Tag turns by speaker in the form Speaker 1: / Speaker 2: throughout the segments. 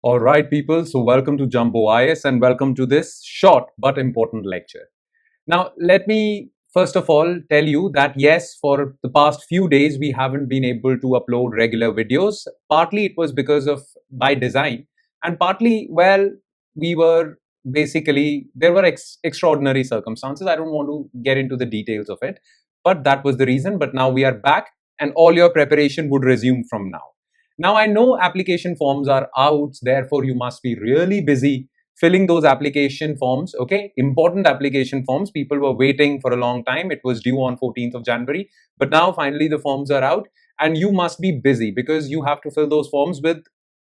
Speaker 1: All right, people. So, welcome to Jumbo IS and welcome to this short but important lecture. Now, let me first of all tell you that yes, for the past few days, we haven't been able to upload regular videos. Partly it was because of by design, and partly, well, we were basically there were extraordinary circumstances. I don't want to get into the details of it, but that was the reason. But now we are back, and all your preparation would resume from now. Now, I know application forms are out, therefore, you must be really busy filling those application forms. Okay, important application forms. People were waiting for a long time. It was due on 14th of January, but now finally the forms are out, and you must be busy because you have to fill those forms with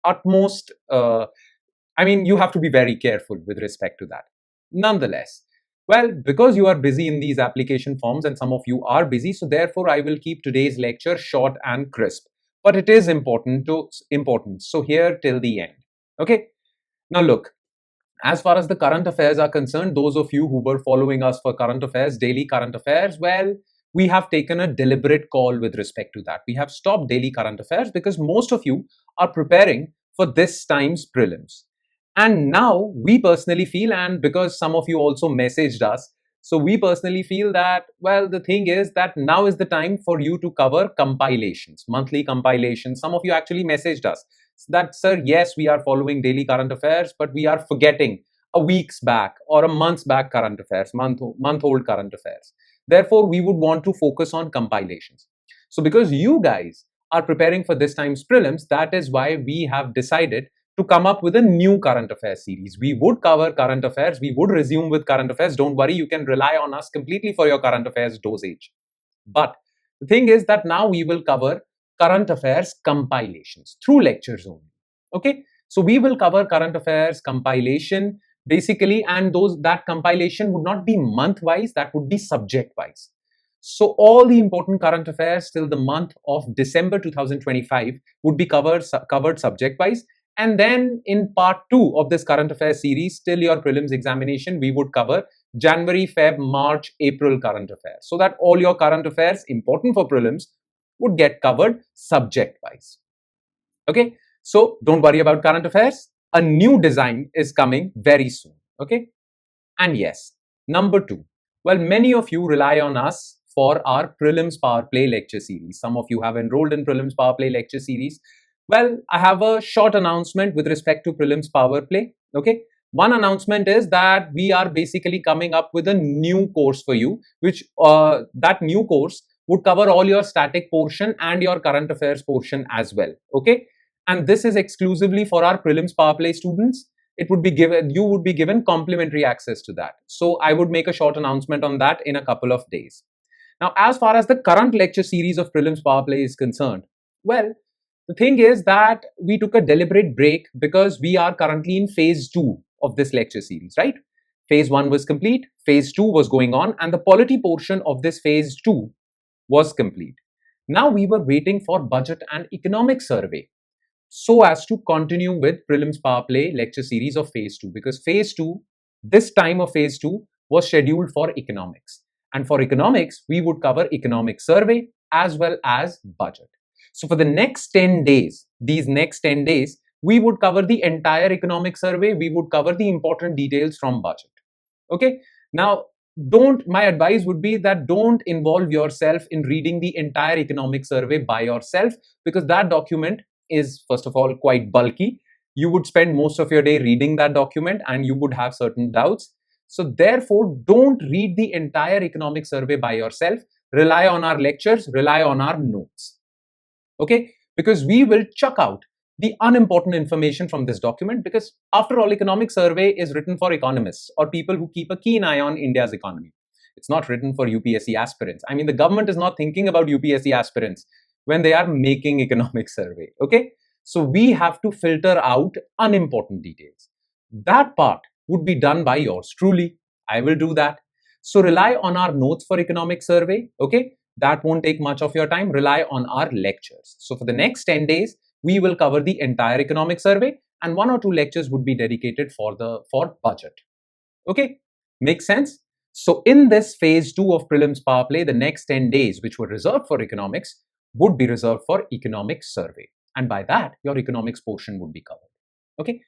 Speaker 1: utmost. You have to be very careful with respect to that. Nonetheless, well, because you are busy in these application forms, and some of you are busy, so therefore I will keep today's lecture short and crisp. But it is important. So here till the end. Okay. Now look, as far as the current affairs are concerned, those of you who were following us for current affairs, daily current affairs, well, we have taken a deliberate call with respect to that. We have stopped daily current affairs because most of you are preparing for this time's prelims. And now we personally feel, and because some of you also messaged us, so we personally feel that, well, the thing is that now is the time for you to cover compilations, monthly compilations. Some of you actually messaged us that, sir, yes, we are following daily current affairs, but we are forgetting a week's back or a month's back current affairs, month-old current affairs. Therefore, we would want to focus on compilations. So because you guys are preparing for this time's prelims, that is why we have decided to come up with a new current affairs series. We would cover current affairs. We would resume with current affairs. Don't worry, you can rely on us completely for your current affairs dosage. But the thing is that now we will cover current affairs compilations through lectures only. Okay, so we will cover current affairs compilation basically, and that compilation would not be month wise, that would be subject wise. So all the important current affairs till the month of December 2025 would be covered subject wise. And then in part 2 of this current affairs series, till your prelims examination, we would cover January, Feb, March, April current affairs, so that all your current affairs important for prelims would get covered subject wise. Okay, so don't worry about current affairs. A new design is coming very soon. Okay, and yes, number 2, well, many of you rely on us for our Prelims Powerplay lecture series. Some of you have enrolled in Prelims Powerplay lecture series. Well, I have a short announcement with respect to Prelims Powerplay. Okay, one announcement is that we are basically coming up with a new course for you, which that new course would cover all your static portion and your current affairs portion as well. Okay, and this is exclusively for our Prelims Powerplay students. It would be given, you would be given complimentary access to that. So I would make a short announcement on that in a couple of days. Now, as far as the current lecture series of Prelims Powerplay is concerned, well, the thing is that we took a deliberate break because we are currently in phase 2 of this lecture series, right? Phase 1 was complete, phase 2 was going on, and the polity portion of this phase 2 was complete. Now we were waiting for budget and economic survey so as to continue with Prelims Powerplay lecture series of phase 2, because phase 2, this time of phase 2 was scheduled for economics. And for economics, we would cover economic survey as well as budget. So for the next 10 days, these next 10 days, we would cover the entire economic survey. We would cover the important details from budget. Okay. Now, my advice would be that don't involve yourself in reading the entire economic survey by yourself, because that document is, first of all, quite bulky. You would spend most of your day reading that document and you would have certain doubts. So therefore, don't read the entire economic survey by yourself. Rely on our lectures, rely on our notes. Okay, because we will chuck out the unimportant information from this document, because after all, economic survey is written for economists or people who keep a keen eye on India's economy. It's not written for UPSC aspirants. I mean, the government is not thinking about UPSC aspirants when they are making economic survey. Okay, so we have to filter out unimportant details. That part would be done by yours truly. I will do that. So rely on our notes for economic survey. Okay, that won't take much of your time. Rely on our lectures. So for the next 10 days, we will cover the entire economic survey, and 1 or 2 lectures would be dedicated for budget. Okay, makes sense? So in this phase 2 of Prelims Powerplay, the next 10 days, which were reserved for economics, would be reserved for economic survey. And by that, your economics portion would be covered. Okay.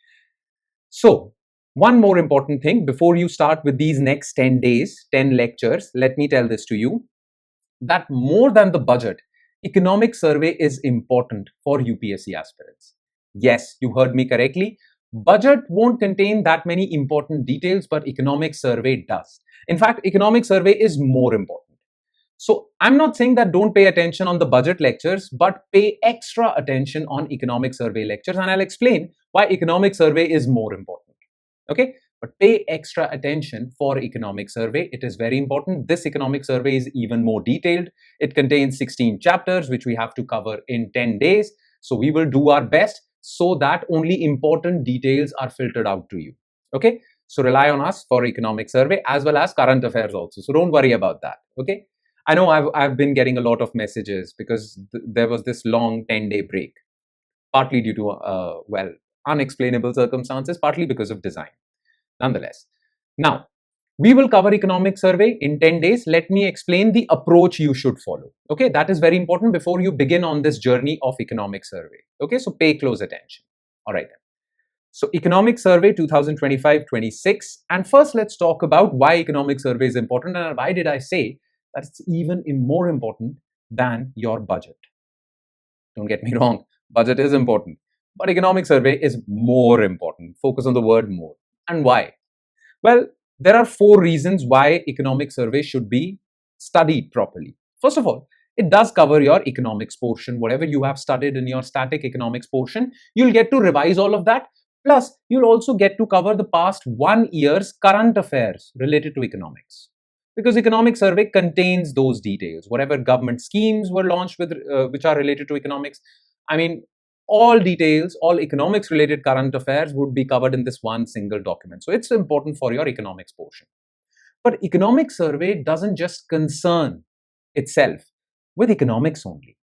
Speaker 1: So one more important thing before you start with these next 10 days, 10 lectures, let me tell this to you, that more than the budget, economic survey is important for UPSC aspirants. Yes, you heard me correctly. Budget won't contain that many important details, but economic survey does. In fact, economic survey is more important. So I'm not saying that don't pay attention on the budget lectures, but pay extra attention on economic survey lectures. And I'll explain why economic survey is more important. Okay, but pay extra attention for economic survey. It is very important. This economic survey is even more detailed. It contains 16 chapters, which we have to cover in 10 days. So we will do our best so that only important details are filtered out to you. Okay, so rely on us for economic survey as well as current affairs also. So don't worry about that. Okay, I know I've been getting a lot of messages because there was this long 10-day break, partly due to well, unexplainable circumstances, partly because of design. Nonetheless, now we will cover economic survey in 10 days. Let me explain the approach you should follow. Okay, that is very important before you begin on this journey of economic survey. Okay, so pay close attention. All right then. So economic survey 2025-26, and first let's talk about why economic survey is important and why did I say that it's even more important than your budget. Don't get me wrong, budget is important, but economic survey is more important. Focus on the word more. And why? Well, there are 4 reasons why economic survey should be studied properly. First of all, it does cover your economics portion. Whatever you have studied in your static economics portion, you'll get to revise all of that. Plus, you'll also get to cover the past 1 year's current affairs related to economics. Because economic survey contains those details. Whatever government schemes were launched with which are related to economics. I mean, all details, all economics related current affairs would be covered in this one single document. So it's important for your economics portion. But economic survey doesn't just concern itself with economics only.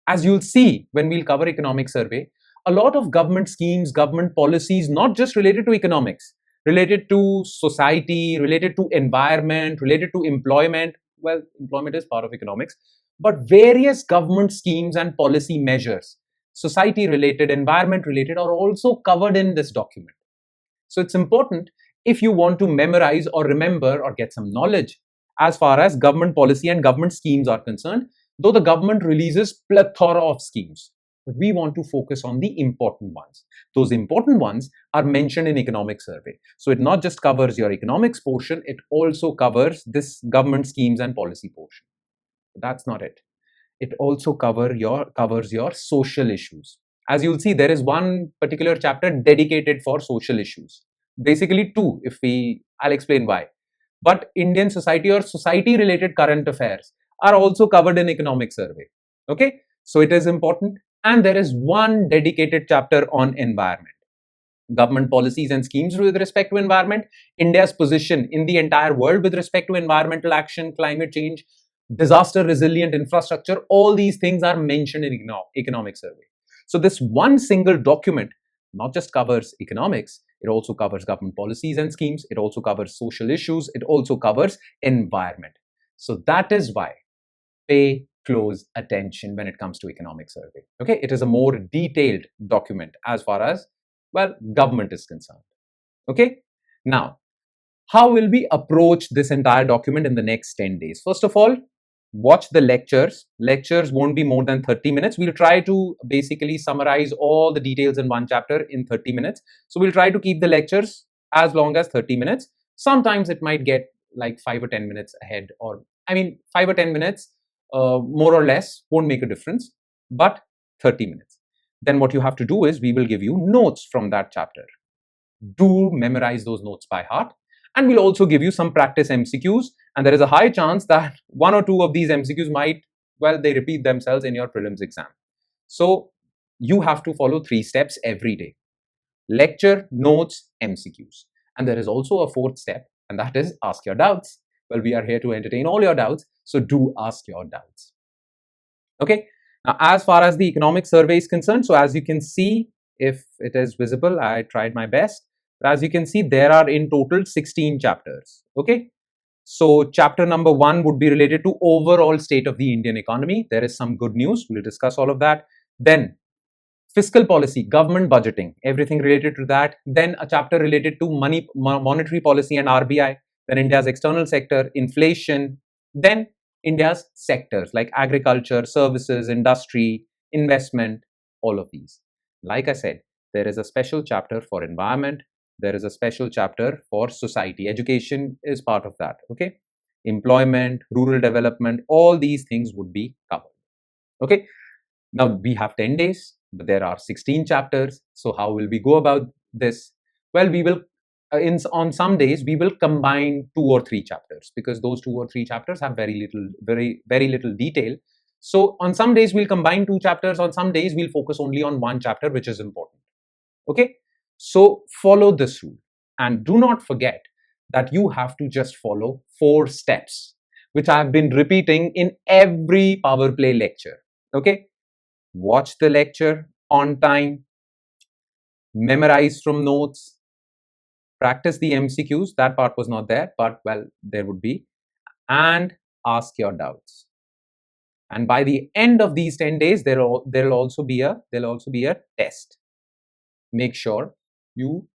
Speaker 1: As you'll see when we'll cover economic survey, a lot of government schemes, government policies, not just related to economics, related to society, related to environment, related to employment. Well, employment is part of economics, but various government schemes and policy measures, society related, environment related, are also covered in this document. So it's important if you want to memorize or remember or get some knowledge as far as government policy and government schemes are concerned, though the government releases plethora of schemes. But we want to focus on the important ones. Those important ones are mentioned in economic survey. So it not just covers your economics portion, it also covers this government schemes and policy portion. But that's not it. It also covers your social issues. As you'll see, there is one particular chapter dedicated for social issues. Basically 2, I'll explain why. But Indian society or society related current affairs are also covered in economic survey. Okay, so it is important. And there is one dedicated chapter on environment, government policies and schemes with respect to environment, India's position in the entire world with respect to environmental action, climate change, disaster resilient infrastructure. All these things are mentioned in economic survey. So this one single document not just covers economics, it also covers government policies and schemes, it also covers social issues, it also covers environment. So that is why pay close attention when it comes to economic survey. Okay, it is a more detailed document as far as, well, government is concerned. Okay, now how will we approach this entire document in the next 10 days? First of all, watch the lectures. Lectures won't be more than 30 minutes. We'll try to basically summarize all the details in one chapter in 30 minutes. So we'll try to keep the lectures as long as 30 minutes. Sometimes it might get like 5 or 10 minutes ahead, or 5 or 10 minutes more or less won't make a difference, but 30 minutes. Then what you have to do is we will give you notes from that chapter. Do memorize those notes by heart. And we'll also give you some practice MCQs. And there is a high chance that 1 or 2 of these MCQs might, well, they repeat themselves in your prelims exam. So you have to follow 3 steps every day: lecture, notes, MCQs. And there is also a 4th step, and that is ask your doubts. Well, we are here to entertain all your doubts, so do ask your doubts. Okay. Now, as far as the economic survey is concerned, so as you can see, if it is visible, I tried my best. But as you can see, there are in total 16 chapters. Okay. So chapter number 1 would be related to overall state of the Indian economy. There is some good news. We'll discuss all of that. Then fiscal policy, government budgeting, everything related to that. Then a chapter related to monetary policy and RBI. Then India's external sector, inflation. Then India's sectors like agriculture, services, industry, investment, all of these. Like I said, there is a special chapter for environment. There is a special chapter for society. Education is part of that. Okay. Employment, rural development, all these things would be covered. Okay. Now we have 10 days, but there are 16 chapters. So how will we go about this? Well, we will, on some days, we will combine 2 or 3 chapters, because those 2 or 3 chapters have very little detail. So on some days we'll combine 2 chapters. On some days we'll focus only on 1 chapter, which is important. Okay. So follow this rule, and do not forget that you have to just follow 4 steps, which I have been repeating in every Power Play lecture. Okay. Watch the lecture on time, memorize from notes, practice the MCQs. That part was not there, but well, there would be, and ask your doubts. And by the end of these 10 days, there'll also be a test. Make sure you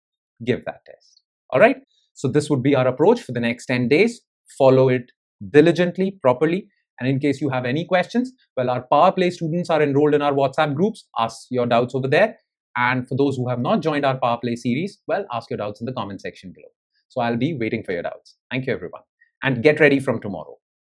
Speaker 1: give that test. All right. So this would be our approach for the next 10 days. Follow it diligently, properly. And in case you have any questions, well, our Power Play students are enrolled in our WhatsApp groups. Ask your doubts over there. And for those who have not joined our Power Play series, well, ask your doubts in the comment section below. So I'll be waiting for your doubts. Thank you, everyone. And get ready from tomorrow.